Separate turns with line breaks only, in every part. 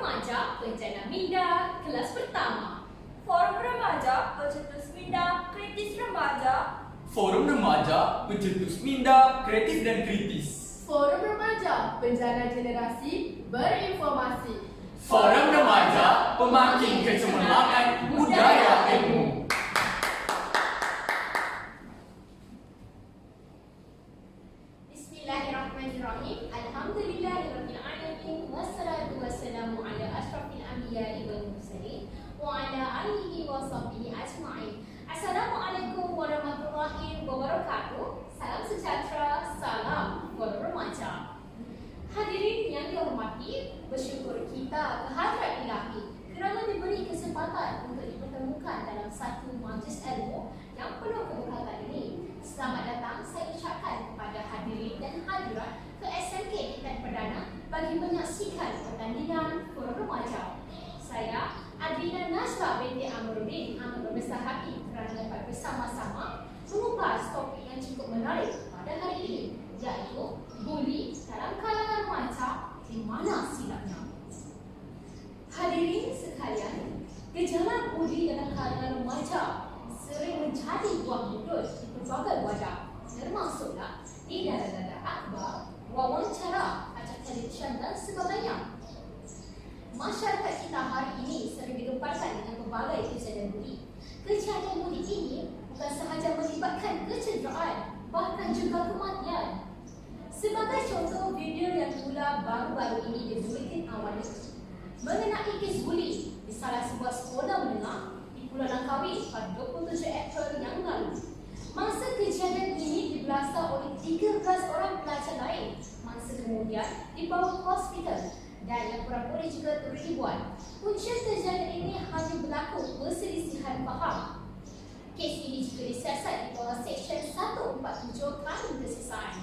Remaja Pencana Minda kelas pertama.
Forum Remaja Pencetus Minda Kritis Remaja.
Forum Remaja Pencetus Minda Kreatif dan Kritis.
Forum Remaja Penjana Generasi Berinformasi.
Forum Remaja Pemakin Kecemerlangan Budaya Ilmu.
Bismillahirrahmanirrahim. Alhamdulillahirabbil alamin wassalatu wassalamu ala asyrafil anbiya'i wal mursalin wa ala alihi wa sahbihi ajma'in. Assalamualaikum warahmatullahi wabarakatuh. Salam sejahtera, salam Forum Remaja. Hadirin yang dihormati, bersyukur kita kehadrat Ilahi kerana diberi kesempatan untuk dipertemukan dalam satu majlis ilmu yang penuh keberkatan ini. Selamat datang saya ucapkan kepada hadirin dan hadirat ke SMK Tingkat Perdana bagi menyaksikan pertandingan Forum Remaja. Saya, Adrina Nazla binti Amruddin, amat berbesar hati kerana dapat bersama-sama mengupas topik yang cukup menarik pada hari ini, iaitu buli dalam kalangan remaja, di mana silapnya. Hadirin sekalian, gejala buli dalam kalangan remaja sering menjadi buah mulut di pelbagai wadah, termasuklah di dalam akhbar, wawancara, acara televisyen dan sebagainya. Masyarakat kita hari ini sering digemparkan dengan pelbagai kejadian buli. Kejadian buli ini bukan sahaja melibatkan kecederaan, bahkan juga kematian. Sebagai contoh video yang pula baru-baru ini di Buletin Awal mengenai kes buli di salah sebuah sekolah menengah di Pulau Langkawi pada 27 April yang lalu. Masa kejadian ini dibelasah oleh 13 orang pelajar lain. Masa kemudian dibawa ke hospital dan yang pura-pura juga turut dibuat. Punca kejadian ini hanya berlaku perselisihan faham. Kes ini juga disiasat di bawah Seksyen 147 Kanun Kesisaan.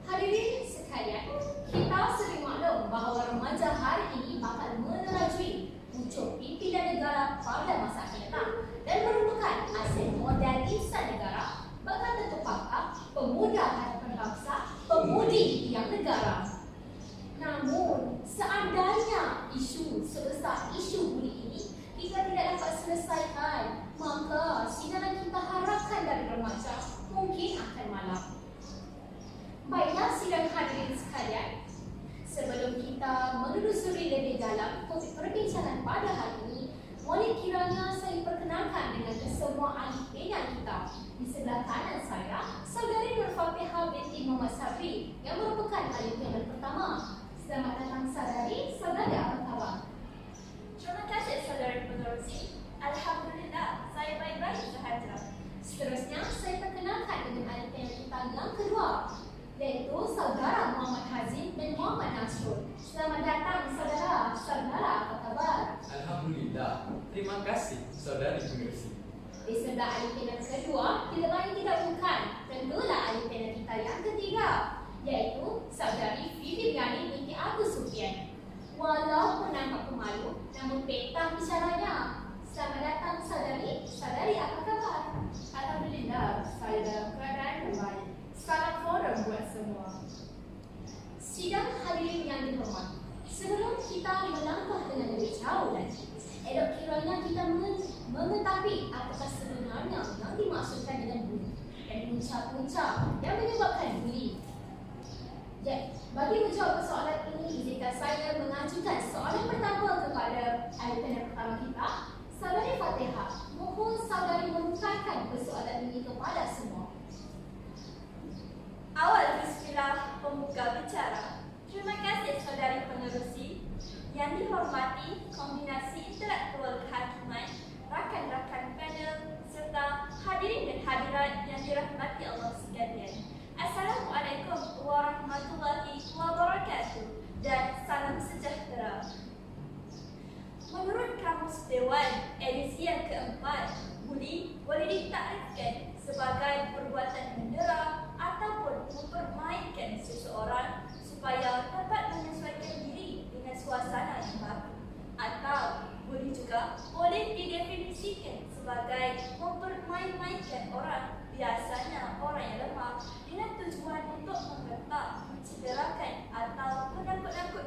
Hadirin sekalian, kita sering maklum bahawa remaja hari ini bakal menerajui pucuk pimpinan negara pada masa akan datang dan merupakan aset modal insan negara, bakal tentu pakar, pemuda harapan bangsa, pemudi yang negara. Namun, seandainya isu sebesar isu buli ini kita tidak dapat selesaikan, maka sinar kita harapkan dari remaja mungkin akan malam. Baiklah sidang hadirin sekalian, sebelum kita menelusuri lebih dalam topik perbincangan pada hari ini, boleh kiranya saya perkenalkan dengan kesemua ahli panel kita. Di sebelah kanan saya, Saudari Nur Fatihah binti Muhammad Sabri yang merupakan ahli panel pertama. Selamat datang Saudari, Saudari apa khabar?
Terima kasih saudari penerusi. Alhamdulillah, saya baik-baik sahaja.
Seterusnya, saya perkenalkan dengan ahli panel kita yang kedua, iaitu Saudara Muhammad Hazim dan Muhammad Nasrul. Selamat datang saudara. Saudara apa kabar?
Alhamdulillah. Terima kasih saudari penerusi.
Di sebelah ahli panel kedua, tidak lain tidak bukan, tentulah ahli panel kita yang ketiga, iaitu Saudari Viviani binti Abu Sufyan. Walaupun nampak pemalu, namun petah bicaranya. Selamat datang saudari. Saudari apa kabar?
Alhamdulillah, saya dalam keadaan yang baik. Salam forum buat semua.
Sidang hadirin yang dihormati, sebelum kita melangkah dengan lebih jauh lagi, elok kiranya kita mengetahui apakah sebenarnya yang dimaksudkan dengan buli dan punca-punca yang menyebabkan buli. Ya, bagi menjawab soalan ini, izinkan saya mengajukan soalan pertama kepada ahli panel pertama kita, Saudari Fatihah. Mohon saudari membukakan persoalan ini kepada semua.
Awal bismillah pembuka bicara. Terima kasih saudari penerusi. Yang dihormati kombinasi intelektual kehakiman, rakan-rakan panel serta hadirin dan hadirat yang dirahmati Allah sekalian. Assalamualaikum warahmatullahi wabarakatuh dan salam sejahtera. Menurut Kamus Dewan edisi yang keempat, buli boleh ditakrifkan sebagai perbuatan mendera ataupun mempermainkan seseorang supaya dapat menyesuaikan diri dengan suasana yang baru. Atau buli juga boleh didefinisikan sebagai mempermain-mainkan orang, biasanya orang yang lemah, dengan tujuan untuk menggetak, mencederakan atau menakut-nakutkan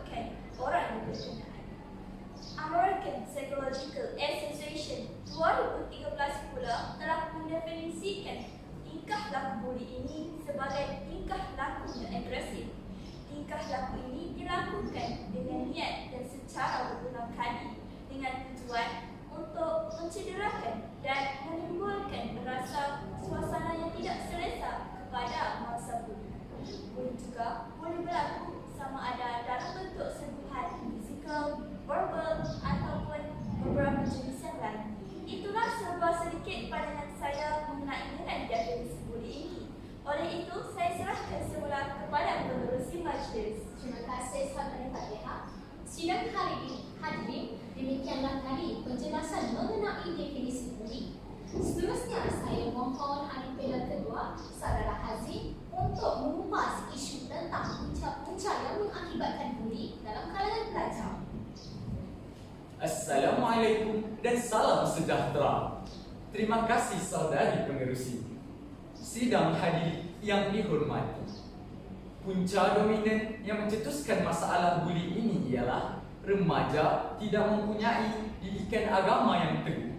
juga boleh berlaku sama ada dalam bentuk sentuhan fizikal, verbal ataupun beberapa jenis yang lain. Itulah sebuah sedikit pandangan saya mengenai definisi bully ini. Oleh itu, saya serahkan semula kepada pengerusi majlis.
Terima kasih Saudara Fatihah. Sidang hari ini hadirin, demikianlah tadi penjelasan mengenai definisi bully. Seterusnya saya mohon ahli panel kedua, Saudara Hazim, untuk mengupas isu tentang punca-punca yang mengakibatkan bully dalam kalangan pelajar.
Assalamualaikum dan salam sejahtera. Terima kasih saudari pengerusi. Sidang hadirin yang dihormati. Punca dominan yang mencetuskan masalah bully ini ialah remaja tidak mempunyai didikan agama yang teguh.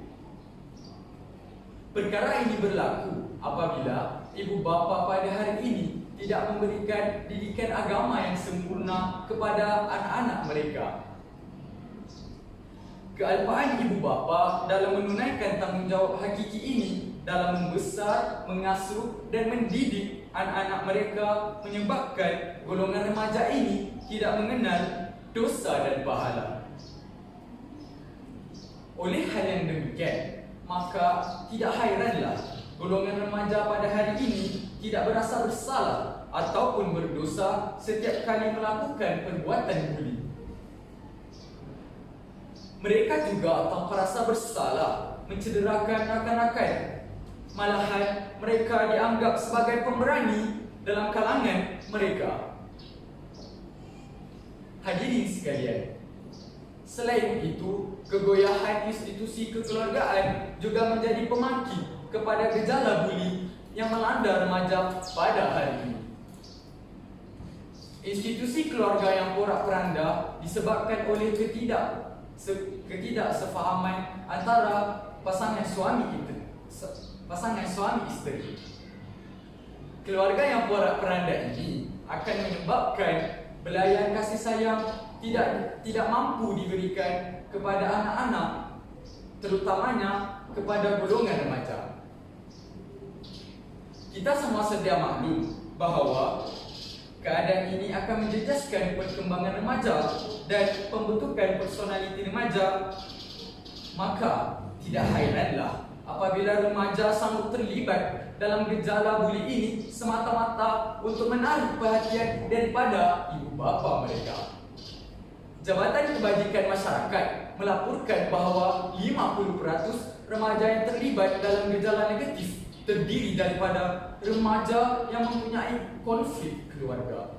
Perkara ini berlaku apabila ibu bapa pada hari ini tidak memberikan didikan agama yang sempurna kepada anak-anak mereka. Kealpaan ibu bapa dalam menunaikan tanggungjawab hakiki ini dalam membesar, mengasuh dan mendidik anak-anak mereka menyebabkan golongan remaja ini tidak mengenal dosa dan pahala. Oleh hal yang demikian, maka tidak hairanlah golongan remaja pada hari ini tidak berasa bersalah ataupun berdosa setiap kali melakukan perbuatan bully. Mereka juga tanpa rasa bersalah mencederakan rakan-rakan. Malahan mereka dianggap sebagai pemberani dalam kalangan mereka. Hadirin sekalian, selain itu, kegoyahan institusi kekeluargaan juga menjadi pemangkit kepada gejala bully yang melanda remaja pada hari ini. Institusi keluarga yang porak-poranda disebabkan oleh ketidaksefahaman antara pasangan suami isteri. Keluarga yang porak-poranda ini akan menyebabkan belayan kasih sayang tidak mampu diberikan kepada anak-anak, terutamanya kepada golongan remaja. Kita semua sedia maklum bahawa keadaan ini akan menjejaskan perkembangan remaja dan pembentukan personaliti remaja. Maka tidak hairanlah apabila remaja sanggup terlibat dalam gejala bully ini semata-mata untuk menarik perhatian daripada ibu bapa mereka. Jabatan Kebajikan Masyarakat melaporkan bahawa 50% remaja yang terlibat dalam gejala negatif terdiri daripada remaja yang mempunyai konflik keluarga.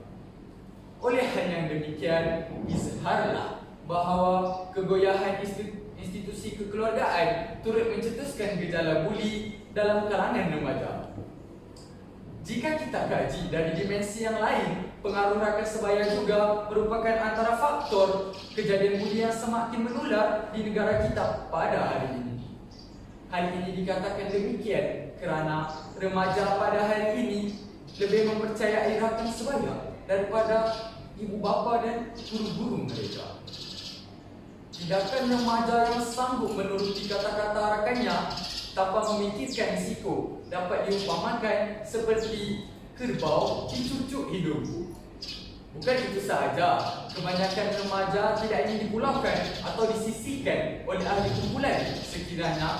Oleh hal yang demikian, izharlah bahawa kegoyahan institusi kekeluargaan turut mencetuskan gejala bully dalam kalangan remaja. Jika kita kaji dari dimensi yang lain, pengaruh rakan sebaya juga merupakan antara faktor kejadian bully yang semakin menular di negara kita pada hari ini. Hal ini dikatakan demikian kerana remaja pada hari ini lebih mempercayai rakan sebaya daripada ibu bapa dan guru-guru mereka. Tindakan remaja yang sanggup menuruti kata-kata rakannya tanpa memikirkan risiko dapat diumpamakan seperti kerbau dicucuk hidung. Bukan itu sahaja, kebanyakan remaja tidak ingin dipulaukan atau disisihkan oleh ahli kumpulan sekiranya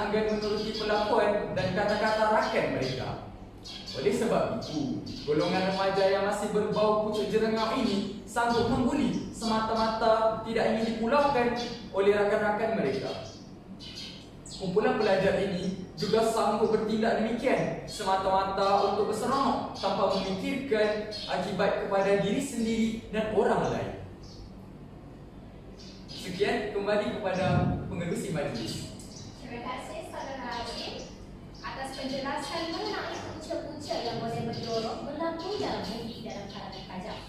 enggan menuruti pelakuan dan kata-kata rakan mereka. Oleh sebab itu, golongan remaja yang masih berbau pucuk jerengau ini sanggup membuli semata-mata tidak ingin dipulaukan oleh rakan-rakan mereka. Kumpulan pelajar ini juga sanggup bertindak demikian semata-mata untuk berseronok tanpa memikirkan akibat kepada diri sendiri dan orang lain. Sekian, kembali kepada pengerusi majlis.
Terima kasih Saudara Hazim atas penjelasan mengenai punca-punca yang boleh mendorong berlaku dalam bully dalam kalangan pelajar.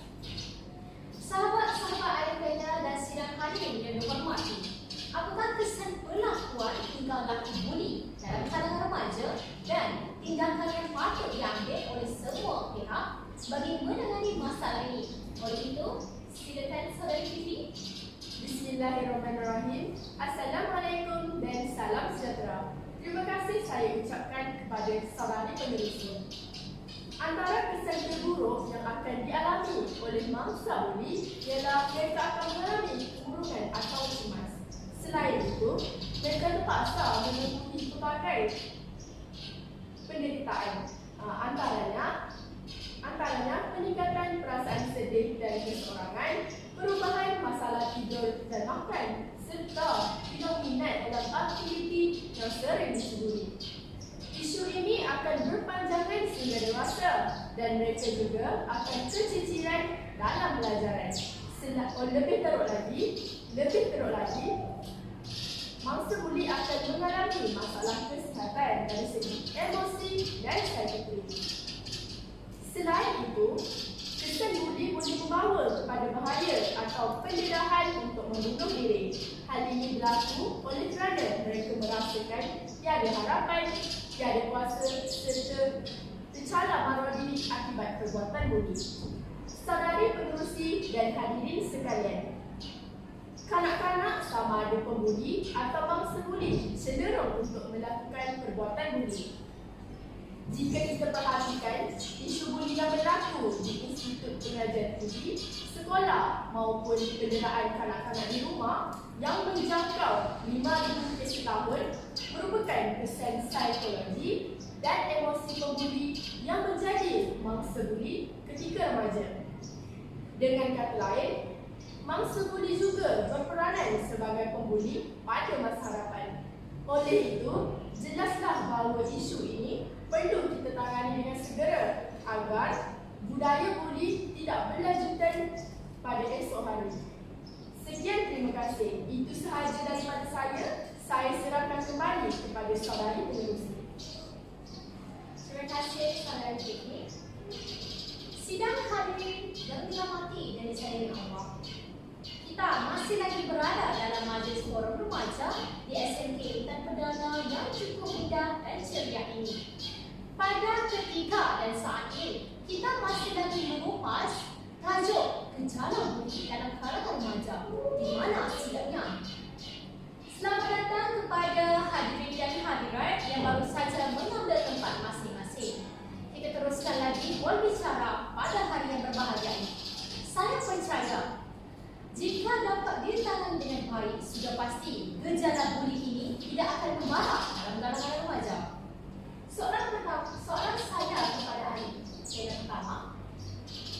Sahabat-sahabat ayah panel dan sidang hadirin yang dihormati, apakah kesan perlakuan tingkah laku bully dalam kalangan remaja dan tindakan yang patut diambil oleh semua pihak bagi menangani masalah ini? Oleh itu, silakan Saudari Fifi.
Bismillahirrahmanirrahim. Assalamualaikum dan salam sejahtera. Terima kasih saya saya ucapkan kepada saudari penerusi. Antara kesan terburuk yang akan dialami oleh mangsa buli ialah mereka akan mengalami kemurungan atau cemas. Selain itu, mereka terpaksa menemui pelbagai penderitaan. Antaranya peningkatan perasaan sedih dan keseorangan, perubahan masalah tidur dan makan, serta tidak minat dalam aktiviti yang sering diseburi. Isu ini akan berpanjangan sehingga dewasa dan mereka juga akan keciciran dalam pelajaran. Lebih teruk lagi, mangsa buli akan mengalami masalah kesihatan dari segi emosi dan psikologi. Selain itu, kesan buli boleh membawa kepada bahaya atau pendedahan untuk membunuh diri. Hal ini berlaku oleh kerana mereka merasakan tiada harapan, tiada kuasa serta tercalak maruah diri akibat perbuatan buli. Saudari penerusi dan hadirin sekalian, kanak-kanak sama ada pembuli atau bangsa buli cenderung untuk melakukan perbuatan buli. Jika kita perhatikan isu buli yang berlaku di Institut Pengajian Buli, sekolah maupun penderaan kanak-kanak di rumah yang menjangkau 5,000 kes setahun merupakan kesan psikologi dan emosi pembuli yang menjadi mangsa buli ketika remaja. Dengan kata lain, mangsa buli juga berperanan sebagai pembuli pada masa hadapan. Oleh itu, jelaslah bahawa isu ini perlu kita tangani dengan segera agar budaya buli tidak berlanjutan pada esok hari. Sekian, terima kasih. Itu sahaja daripada saya. Saya serahkan kembali kepada saudari penerusi.
Terima kasih saudara Fikri. Sidang hadirin yang dirahmati dan disayangi Allah, kita masih lagi berada dalam majlis forum remaja di SMK Intan Perdana yang cukup indah dan ceria ini. Pada ketika dan saat ini, kita masih lagi mengupas tajuk gejala buli dalam kalangan remaja. Di mana silapnya? Selamat datang kepada hadirin dan hadirat yang baru saja mengambil tempat masing-masing. Kita teruskan lagi berbicara pada hari yang berbahagia ini. Saya percaya jika dapat ditangani dengan baik, sudah pasti gejala buli ini tidak akan membarah dalam kalangan remaja. Soalan saya kepada hari ini, yang pertama,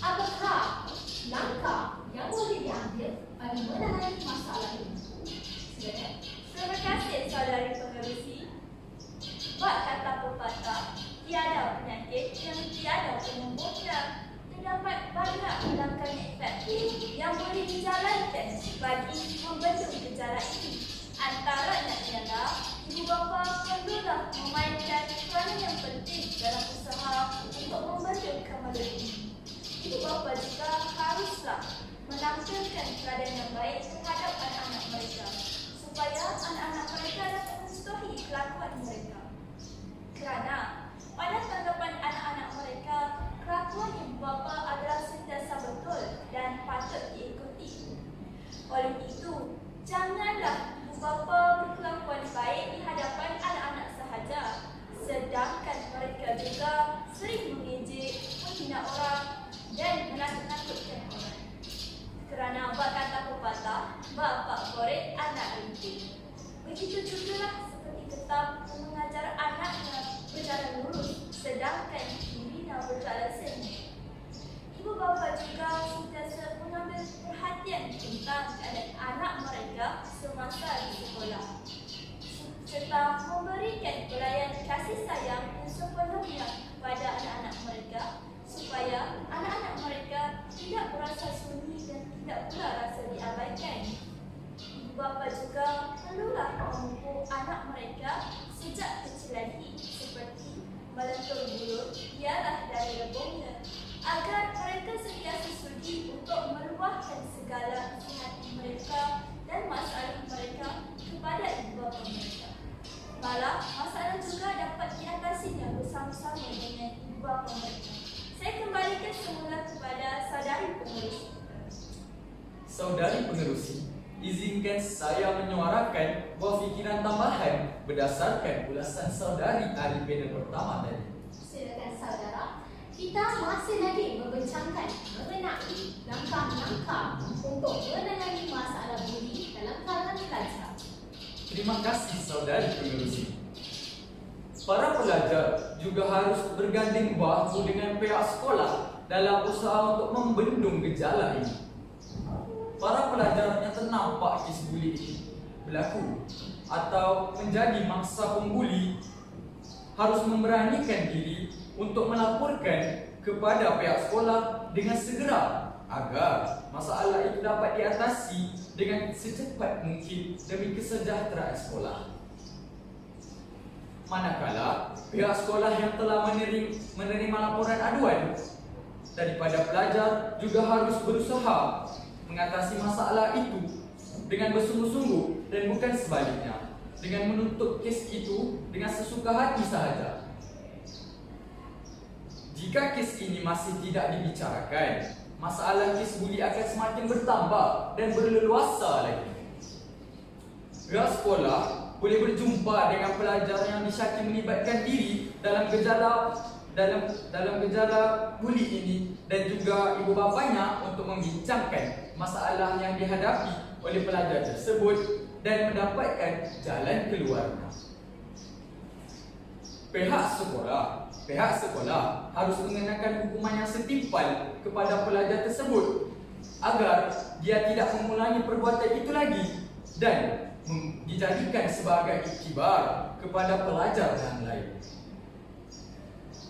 apakah langkah yang boleh diambil bagi menangani masalah ini? Silakan.
Terima kasih saudari pengerusi. Buat kata pepatah, tiada penyakit yang tiada penyembuhnya. Terdapat banyak langkah efektif yang boleh dijalankan bagi membendung gejala ini. Antaranya ialah ibu bapa perlulah memainkan peranan yang penting dalam usaha untuk membendung kemaluan ini. Ibu bapa juga haruslah menampilkan keadaan yang baik terhadap anak-anak mereka supaya anak-anak mereka dapat mencontohi kelakuan mereka. Kerana pada tanggapan anak-anak mereka, kelakuan ibu bapa adalah sentiasa betul dan patut diikuti. Oleh itu, janganlah ibu bapa berkelakuan baik di hadapan anak-anak sahaja, sedangkan mereka juga sering mengejek, menghina orang dan menakut-nakutkan orang. Kerana apa kata pepatah, bapa korek anak rintik. Begitu jugalah seperti ketam mengajar anaknya berjalan lurus, sedangkan dirinya berjalan sengit. Ibu bapa juga sentiasa mengambil perhatian tentang keadaan anak mereka semasa di sekolah, serta memberikan pelayan kasih sayang yang sepenuhnya kepada anak-anak mereka supaya anak-anak mereka tidak merasa sunyi dan tidak pula rasa diabaikan. Ibu bapa juga perlulah memupuk anak mereka sejak kecil lagi, seperti melentur bulu ialah dari rebungnya, agar mereka sentiasa sudi untuk meluahkan segala isi hati mereka dan masalah mereka kepada ibu bapa mereka. Malah, masalah juga dapat diatasinya bersama-sama dengan ibu bapa mereka. Saya kembalikan semula kepada saudari pengerusi.
Saudari pengerusi, izinkan saya menyuarakan buah fikiran tambahan berdasarkan ulasan saudari ahli panel pertama tadi.
Silakan saudara. Kita masih lagi membincangkan mengenai langkah-langkah untuk menangani masalah buli dalam kalangan pelajar.
Terima kasih saudari pengerusi. Para pelajar juga harus berganding bahu dengan pihak sekolah dalam usaha untuk membendung gejala ini. Para pelajar yang ternampak kes buli ini berlaku atau menjadi mangsa pembuli harus memberanikan diri untuk melaporkan kepada pihak sekolah dengan segera agar masalah itu dapat diatasi dengan secepat mungkin demi kesejahteraan sekolah. Manakala pihak sekolah yang telah menerima laporan aduan daripada pelajar juga harus berusaha mengatasi masalah itu dengan bersungguh-sungguh dan bukan sebaliknya, dengan menutup kes itu dengan sesuka hati sahaja. Jika kes ini masih tidak dibicarakan, masalah kes buli akan semakin bertambah dan berleluasa lagi. Pihak sekolah boleh berjumpa dengan pelajar yang disyaki melibatkan diri dalam gejala buli ini dan juga ibu bapanya untuk membincangkan masalah yang dihadapi oleh pelajar tersebut dan mendapatkan jalan keluarnya. Pihak sekolah harus mengenakan hukuman yang setimpal kepada pelajar tersebut agar dia tidak mengulangi perbuatan itu lagi dan dijadikan sebagai iktibar kepada pelajar yang lain.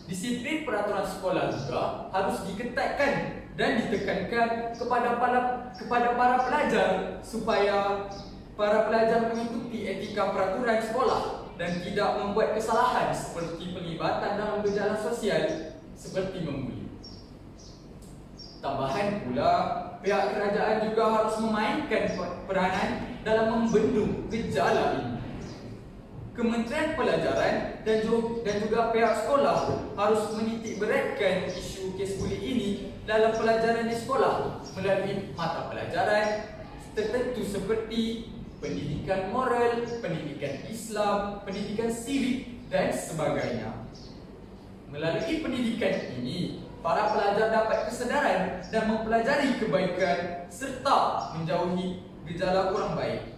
Disiplin peraturan sekolah juga harus diketatkan dan ditekankan kepada para pelajar supaya para pelajar mengikuti etika peraturan sekolah dan tidak membuat kesalahan seperti pelibatan dalam gejala sosial seperti membuli. Tambahan pula, pihak kerajaan juga harus memainkan peranan dalam membendung gejala ini. Kementerian Pelajaran dan juga pihak sekolah harus menitik beratkan isu kes buli ini dalam pelajaran di sekolah melalui mata pelajaran tertentu seperti pendidikan moral, pendidikan Islam, pendidikan sivik dan sebagainya. Melalui pendidikan ini, para pelajar dapat kesedaran dan mempelajari kebaikan serta menjauhi gejala kurang baik.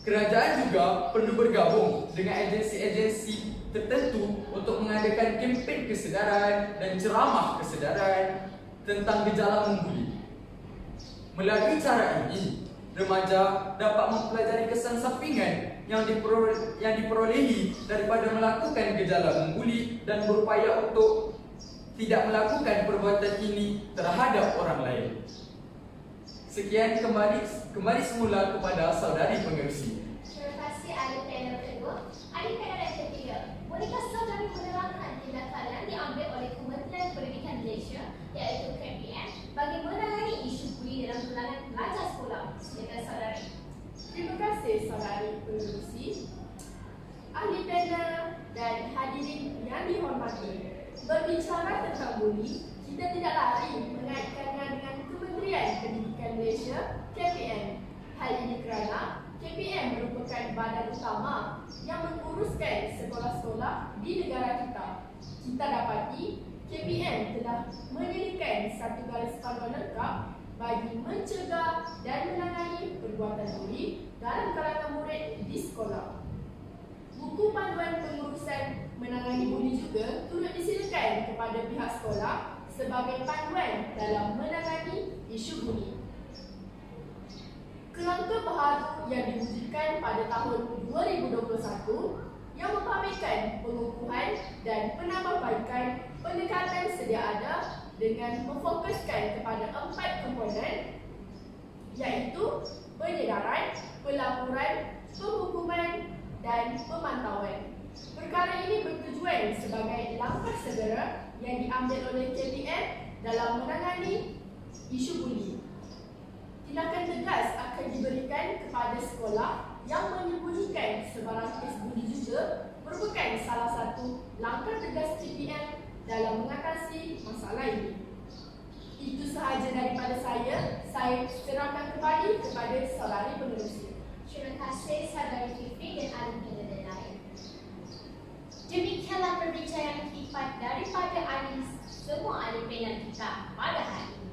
Kerajaan juga perlu bergabung dengan agensi-agensi tertentu untuk mengadakan kempen kesedaran dan ceramah kesedaran tentang gejala membuli. Melalui cara ini, remaja dapat mempelajari kesan sampingan yang diperolehi daripada melakukan gejala membuli dan berupaya untuk tidak melakukan perbuatan ini terhadap orang lain. Sekian, kembali semula kepada saudari pengerusi.
Terima kasih ahli panel kedua. Ahli panel yang ketiga, bolehkah saudari menerangkan tindakan yang diambil oleh Kementerian Pendidikan Malaysia iaitu KPM bagi menangani isu buli dalam kalangan pelajar sekolah? Silakan saudari.
Terima kasih saudari pengerusi, ahli panel dan hadirin yang dihormati. Berbicara tentang buli, kita tidak lari mengaitkannya dengan Kementerian Pendidikan Malaysia KPM. Hal ini kerana KPM merupakan badan utama yang menguruskan sekolah-sekolah di negara kita. Kita dapati KPM telah menyediakan satu garis panduan lengkap bagi mencegah dan menangani perbuatan buli dalam kalangan murid di sekolah. Buku panduan pengurusan menangani buli juga turut disilakan kepada pihak sekolah sebagai panduan dalam menangani isu buli. Kerangka baharu yang diwujudkan pada tahun 2021 yang mempamerkan pengukuhan dan penambahbaikan pendekatan sedia ada dengan memfokuskan kepada 4 komponen iaitu penyedaran, pelaporan, penghukuman dan pemantauan. Perkara ini bertujuan sebagai langkah segera yang diambil oleh KPM dalam menangani isu buli. Tindakan tegas akan diberikan kepada sekolah yang menyembunyikan sebarang kes buli juga merupakan salah satu langkah tegas KPM dalam mengatasi masalah ini. Itu sahaja daripada saya. Saya serahkan kembali kepada saudari pengerusi.
Terima kasih saudari Fifi dan ahli panel kita pada hari ini.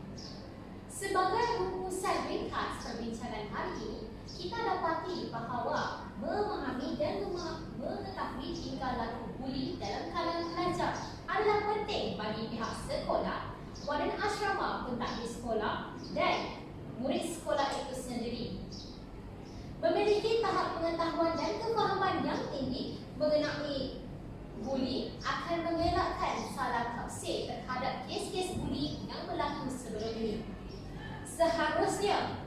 Sebagai rumusan ringkas perbincangan hari ini, kita dapati bahawa memahami dan mengetahui tingkah laku buli dalam kalangan pelajar adalah penting bagi pihak sekolah, warden asrama pentadbir sekolah dan murid sekolah itu sendiri. Memiliki tahap pengetahuan dan kefahaman yang tinggi mengenai buli akan mengelakkan salah tafsir terhadap kes-kes buli yang berlaku sebelum ini. Seharusnya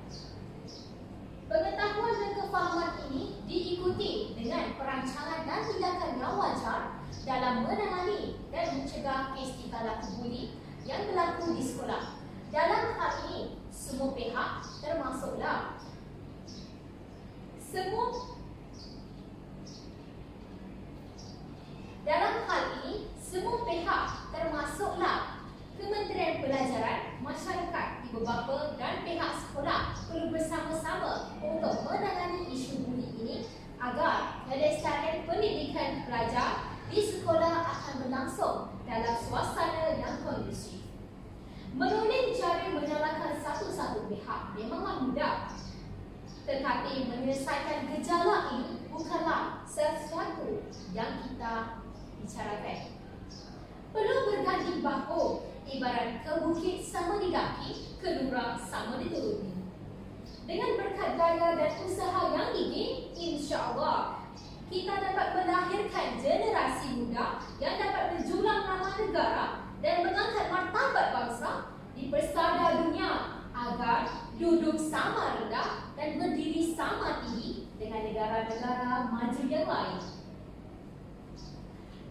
pengetahuan dan kefahaman ini diikuti dengan perancangan dan tindakan yang wajar dalam menangani dan mencegah kes tingkah laku buli yang berlaku di sekolah. Dalam hal ini, semua pihak termasuklah Kementerian Pelajaran, masyarakat di beberapa dan pihak sekolah perlu bersama-sama untuk menangani isu buli ini agar kelestarian pendidikan pelajar di sekolah akan berlangsung dalam suasana yang kondusif. Menuding cara menyalahkan satu-satu pihak memanglah mudah, tetapi menyelesaikan gejala ini bukanlah sesuatu yang kita bicarakan. Perlu berganti bahu, ibarat ke bukit sama didaki, ke jurang sama dituruni. Dengan berkat daya dan usaha yang gigih, insya-Allah kita dapat melahirkan generasi muda yang dapat menjulang nama negara dan mengangkat martabat bangsa di persada dunia agar duduk sama rendah dan berdiri sama tinggi dengan negara-negara maju yang lain.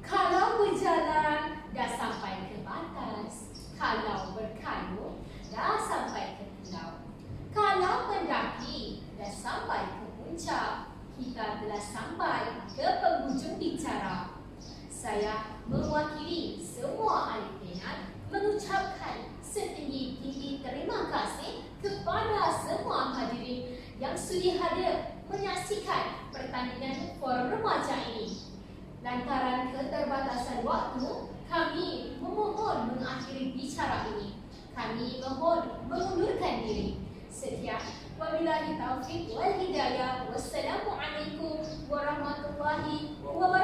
Kalau berjalan, dah sampai ke batas. Kalau berkayuh, dah sampai ke pulau. Kalau mendaki, dah sampai ke puncak. Kita telah sampai ke penghujung bicara. Saya mewakili semua ahli penat mengucapkan setinggi-tinggi terima kasih kepada semua hadirin yang sudi hadir menyaksikan pertandingan forum remaja ini. Lantaran keterbatasan waktu, kami memohon mengakhiri bicara ini. Kami mohon mengundurkan diri. Sekian, wabillahi taufiq wal hidayah. Wassalamualaikum warahmatullahi wabarakatuh.